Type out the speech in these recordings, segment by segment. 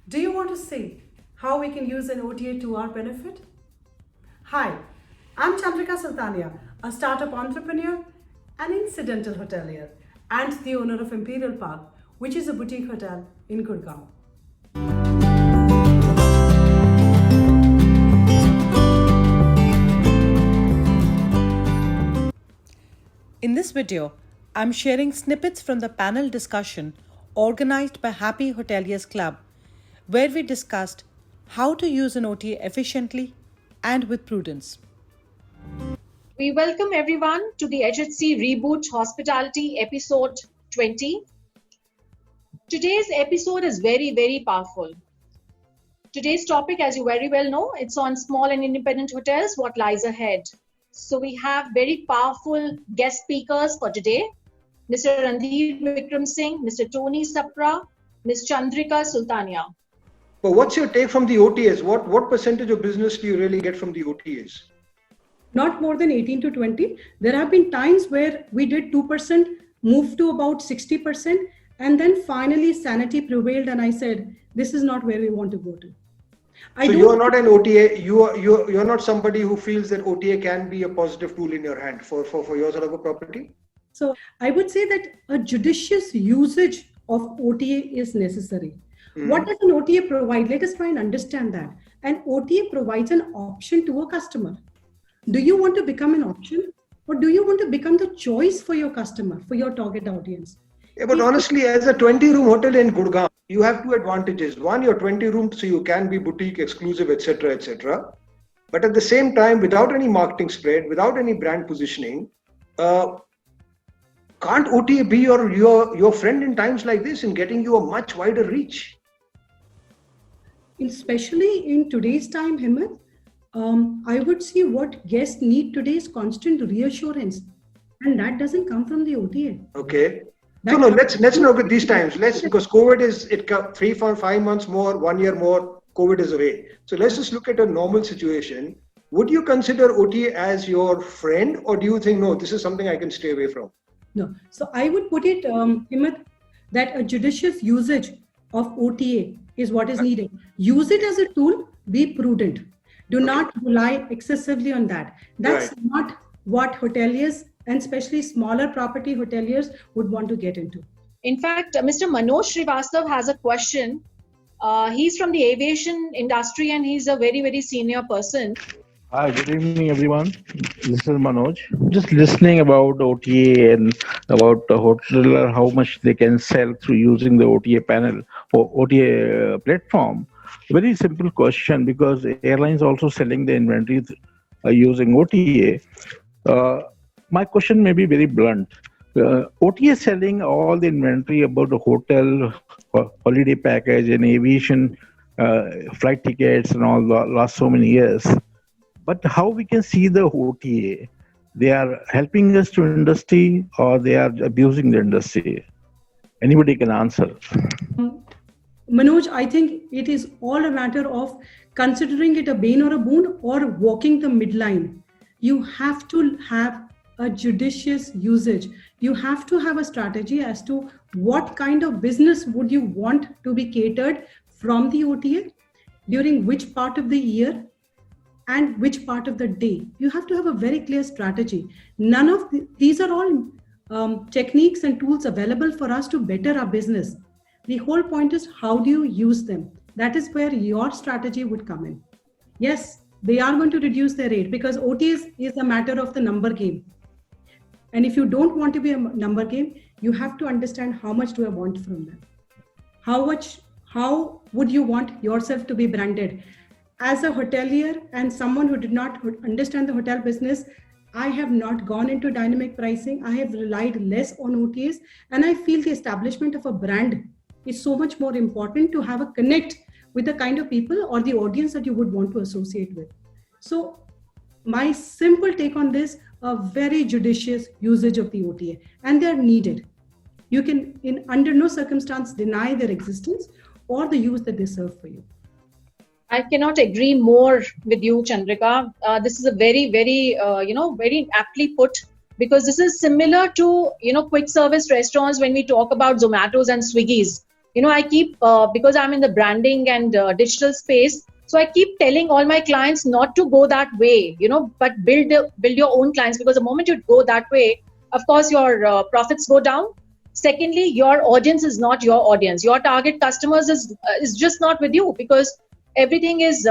Do you want to see how we can use an OTA to our benefit? Hi, I'm Chandrika Sultania, a startup entrepreneur, an incidental hotelier, and the owner of Imperial Park, which is a boutique hotel in Gurgaon. In this video, I'm sharing snippets from the panel discussion organized by Happy Hoteliers Club, where we discussed how to use an OTA efficiently and with prudence. We welcome everyone to the HHC Reboot Hospitality episode 20. Today's episode is very powerful. Today's topic, as you very well know, it's on small and independent hotels, what lies ahead. So we have very powerful guest speakers for today. Mr. Randeep Vikram Singh, Mr. Tony Sapra, Ms. Chandrika Sultania. But what's your take from the OTAs? What percentage of business do you really get from the OTAs? Not more than 18 to 20. There have been times where we did 2%, moved to about 60%, and then finally sanity prevailed and I said, this is not where we want to go to. So you are not an OTA, you're not somebody who feels that OTA can be a positive tool in your hand for your sort of a property? So I would say that a judicious usage of OTA is necessary. What does an OTA provide? Let us try and understand that. An OTA provides an option to a customer. Do you want to become an option or do you want to become the choice for your customer, for your target audience? Yeah, but honestly, as a 20-room hotel in Gurgaon, you have two advantages. One, you're 20 rooms, so you can be boutique, exclusive, etc., etc. But at the same time, without any marketing spread, without any brand positioning, can't OTA be your friend in times like this in getting you a much wider reach? Especially in today's time, Himmat, I would say what guests need today is constant reassurance, and that doesn't come from the OTA. Okay. So no, let's look at these times. Because COVID is 3 or 5 months more, 1 year more, COVID is away. So let's just look at a normal situation. Would you consider OTA as your friend, or do you think no, this is something I can stay away from? No. So I would put it, Himmat, that a judicious usage of OTA is what is needed. Use it as a tool, be prudent. Do not rely excessively on that. That's not what hoteliers and especially smaller property hoteliers would want to get into. In fact, Mr. Manoj Srivastav has a question. He's from the aviation industry and he's a very senior person. Hi, good evening, everyone. This is Manoj. Just listening about OTA and about the hoteler, how much they can sell through using the OTA panel or OTA platform. Very simple question, because airlines also selling the inventory using OTA. My question may be very blunt. OTA selling all the inventory about the hotel, holiday package, and aviation flight tickets and all the last so many years. But how we can see the OTA? They are helping us to industry or they are abusing the industry? Anybody can answer. Manoj, I think it is all a matter of considering it a bane or a boon or walking the midline. You have to have a judicious usage. You have to have a strategy as to what kind of business would you want to be catered from the OTA, during which part of the year and which part of the day. You have to have a very clear strategy. None of these are all techniques and tools available for us to better our business. The whole point is, how do you use them? That is where your strategy would come in. Yes, they are going to reduce their rate because OTAs is a matter of the number game. And if you don't want to be a number game, you have to understand how much do I want from them. How would you want yourself to be branded? As a hotelier and someone who did not understand the hotel business, I have not gone into dynamic pricing. I have relied less on OTAs, and I feel the establishment of a brand is so much more important to have a connect with the kind of people or the audience that you would want to associate with. So my simple take on this, a very judicious usage of the OTA, and they're needed. You can, under no circumstance, deny their existence or the use that they serve for you. I cannot agree more with you, Chandrika. This is a very aptly put, because this is similar to, quick service restaurants when we talk about Zomatos and Swiggies. I keep, because I'm in the branding and digital space, so I keep telling all my clients not to go that way, but build your own clients, because the moment you go that way, of course, your profits go down. Secondly, your audience is not your audience. Your target customers is just not with you, because everything is,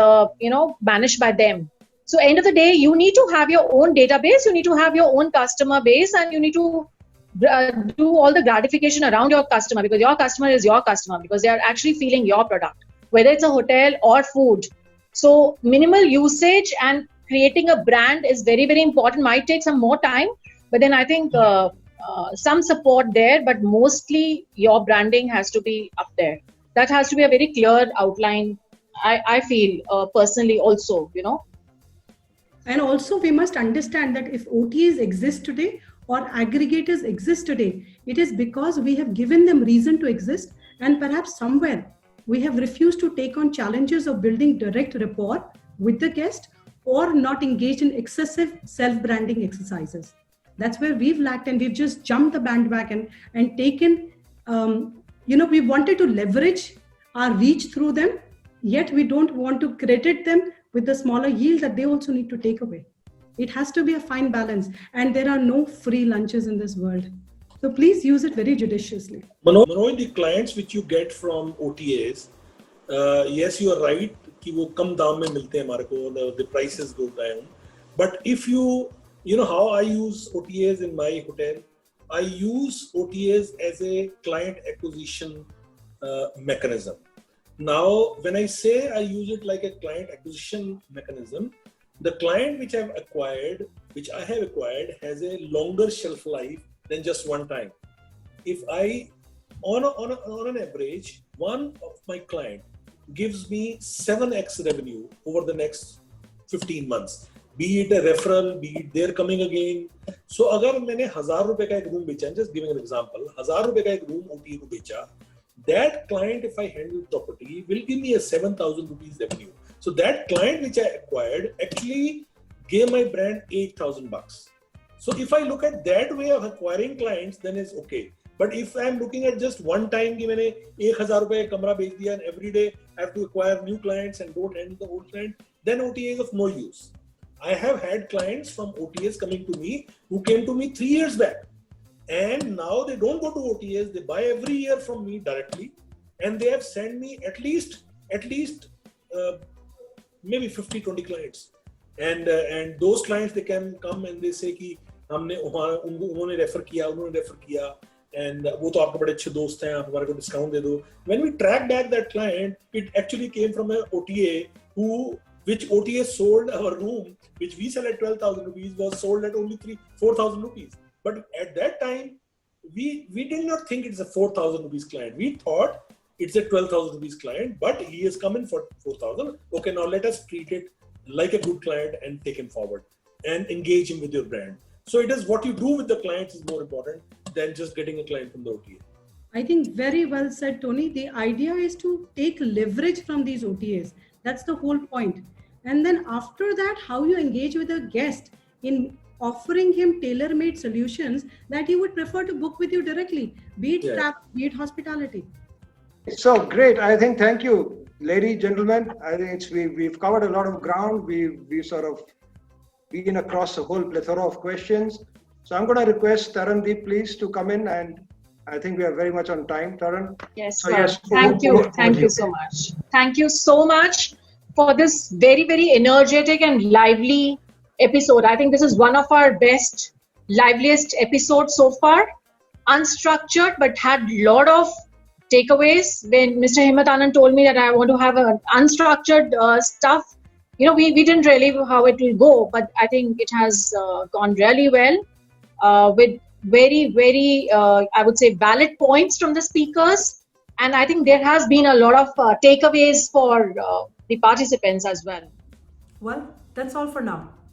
managed by them. So end of the day, you need to have your own database, you need to have your own customer base, and you need to do all the gratification around your customer, because your customer is your customer, because they are actually feeling your product, whether it's a hotel or food. So minimal usage and creating a brand is very, very important. Might take some more time, but then I think some support there, but mostly your branding has to be up there. That has to be a very clear outline, I feel personally also, And also, we must understand that if OTAs exist today or aggregators exist today, it is because we have given them reason to exist, and perhaps somewhere we have refused to take on challenges of building direct rapport with the guest or not engaged in excessive self-branding exercises. That's where we've lacked, and we've just jumped the bandwagon and taken, we wanted to leverage our reach through them, yet we don't want to credit them with the smaller yield that they also need to take away. It has to be a fine balance, and there are no free lunches in this world. So please use it very judiciously. Manoj, the clients which you get from OTAs, yes, you are right कि वो कम दाम में मिलते हैं हमारे को, the prices go down. But if you know how I use OTAs in my hotel, I use OTAs as a client acquisition mechanism. Now, when I say I use it like a client acquisition mechanism, the client which I have acquired, has a longer shelf life than just one time. If I, on an average, one of my client gives me 7x revenue over the next 15 months, be it a referral, be it they're coming again. So, अगर मैंने 1000 रुपए का एक room बेचा, just giving an example, 1000 रुपए का एक room OTA को बेचा, that client, if I handle property, will give me a 7,000 rupees revenue. So that client which I acquired actually gave my brand $8,000. So if I look at that way of acquiring clients, then it's okay. But if I'm looking at just one time कि मैंने 1000 रुपए का कमरा बेच दिया and every day I have to acquire new clients and don't handle the old client, then OTA is of no use. I have had clients from OTAs coming to me who came to me 3 years back. And now they don't go to OTAs, they buy every year from me directly, and they have sent me at least maybe 50-20 clients. And those clients, they can come and they say कि उन्होंने refer किया and वो तो आपके बड़े अच्छे दोस्त हैं, आप हमारे को discount दे दो. When we track back that client, it actually came from an OTA which OTA sold our room, which we sell at 12,000 rupees, was sold at only 4,000 rupees. But at that time, we did not think it's a 4,000 rupees client. We thought it's a 12,000 rupees client, but he has come in for 4,000. Okay, now let us treat it like a good client and take him forward and engage him with your brand. So it is what you do with the clients is more important than just getting a client from the OTA. I think very well said, Tony. The idea is to take leverage from these OTAs. That's the whole point. And then after that, how you engage with a guest in offering him tailor-made solutions that he would prefer to book with you directly, be it travel, be it hospitality. So great. I think, thank you, ladies, gentlemen. I think we've covered a lot of ground. We've sort of been across a whole plethora of questions. So I'm going to request Tarandeep, please, to come in, and I think we are very much on time, Taran. Yes, so, yes. Thank you so much. Thank you so much for this very, very energetic and lively episode. I think this is one of our best, liveliest episodes so far. Unstructured, but had a lot of takeaways. When Mr. Himmat Anand told me that I want to have an unstructured stuff, we didn't really know how it will go, but I think it has gone really well with very, very, I would say, valid points from the speakers. And I think there has been a lot of takeaways for the participants as well. Well, that's all for now.